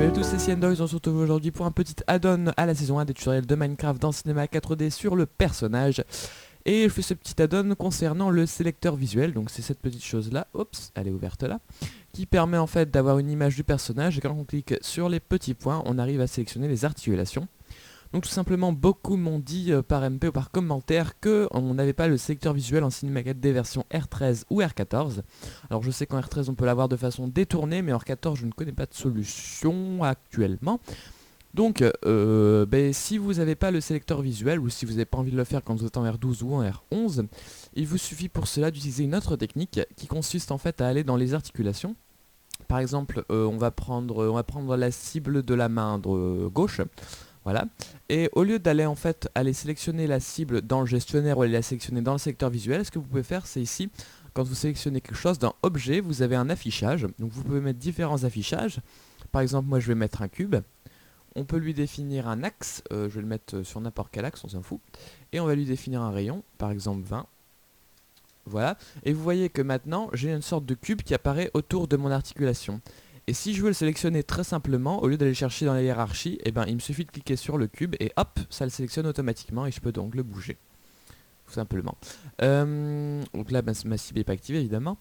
Salut à tous, c'est Ciendox, on se retrouve aujourd'hui pour un petit add-on à la saison 1 des tutoriels de Minecraft dans Cinema 4D sur le personnage. Et je fais ce petit add-on concernant le sélecteur visuel, donc c'est cette petite chose là, oups, elle est ouverte là, qui permet en fait d'avoir une image du personnage et quand on clique sur les petits points, on arrive à sélectionner les articulations. Donc tout simplement, beaucoup m'ont dit par MP ou par commentaire qu'on n'avait pas le sélecteur visuel en Cinema 4D version R13 ou R14. Alors je sais qu'en R13 on peut l'avoir de façon détournée, mais en R14 je ne connais pas de solution actuellement. Donc si vous n'avez pas le sélecteur visuel, ou si vous n'avez pas envie de le faire quand vous êtes en R12 ou en R11, il vous suffit pour cela d'utiliser une autre technique qui consiste en fait à aller dans les articulations. Par exemple, on va prendre la cible de la main gauche. Voilà. Et au lieu d'aller en fait aller sélectionner la cible dans le gestionnaire ou aller la sélectionner dans le sélecteur visuel, ce que vous pouvez faire c'est ici, quand vous sélectionnez quelque chose, dans Objet, vous avez un affichage. Donc vous pouvez mettre différents affichages. Par exemple, moi je vais mettre un cube. On peut lui définir un axe, je vais le mettre sur n'importe quel axe, on s'en fout. Et on va lui définir un rayon, par exemple 20. Voilà. Et vous voyez que maintenant, j'ai une sorte de cube qui apparaît autour de mon articulation. Et si je veux le sélectionner très simplement, au lieu d'aller chercher dans la hiérarchie, il me suffit de cliquer sur le cube et hop, ça le sélectionne automatiquement et je peux donc le bouger. Tout simplement. Donc là, ma cible n'est pas activée évidemment.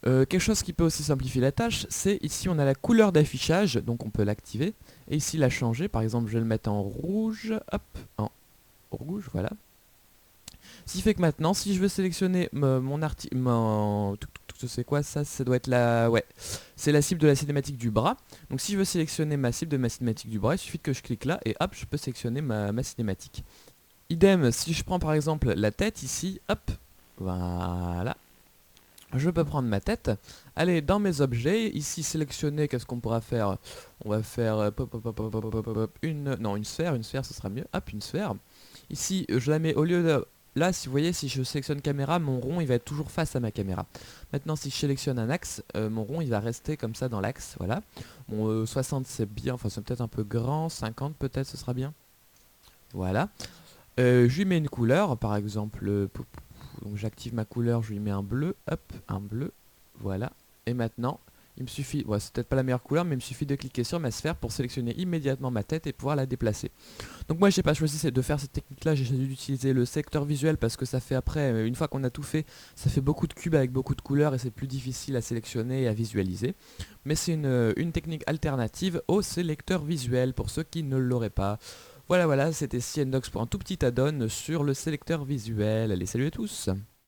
Quelque chose qui peut aussi simplifier la tâche, c'est ici on a la couleur d'affichage, donc on peut l'activer. Et ici la changer, par exemple je vais le mettre en rouge, hop, en rouge, voilà. Ce qui fait que maintenant, si je veux sélectionner c'est quoi ça? Ça doit être la... Ouais, c'est la cible de la cinématique du bras. Donc si je veux sélectionner ma cible de ma cinématique du bras, il suffit que je clique là et hop, je peux sélectionner ma cinématique. Idem, si je prends par exemple la tête ici, hop, voilà. Je peux prendre ma tête, aller dans mes objets, ici sélectionner, qu'est-ce qu'on pourra faire? On va faire une sphère ce sera mieux, hop, une sphère. Ici, je la mets au lieu de... Là, si vous voyez, si je sélectionne caméra, mon rond, il va être toujours face à ma caméra. Maintenant, si je sélectionne un axe, mon rond, il va rester comme ça dans l'axe, voilà. Bon, 60, c'est bien, enfin, c'est peut-être un peu grand, 50 peut-être, ce sera bien. Voilà. Je lui mets une couleur, par exemple, donc j'active ma couleur, je lui mets un bleu, hop, un bleu, voilà. Et maintenant, il me suffit, ouais, c'est peut-être pas la meilleure couleur, mais il me suffit de cliquer sur ma sphère pour sélectionner immédiatement ma tête et pouvoir la déplacer. Donc moi j'ai pas choisi de faire cette technique là, j'ai choisi d'utiliser le secteur visuel parce que ça fait après, une fois qu'on a tout fait, ça fait beaucoup de cubes avec beaucoup de couleurs et c'est plus difficile à sélectionner et à visualiser. Mais c'est une technique alternative au sélecteur visuel pour ceux qui ne l'auraient pas. Voilà, c'était Ciendox pour un tout petit add-on sur le sélecteur visuel. Allez, salut à tous!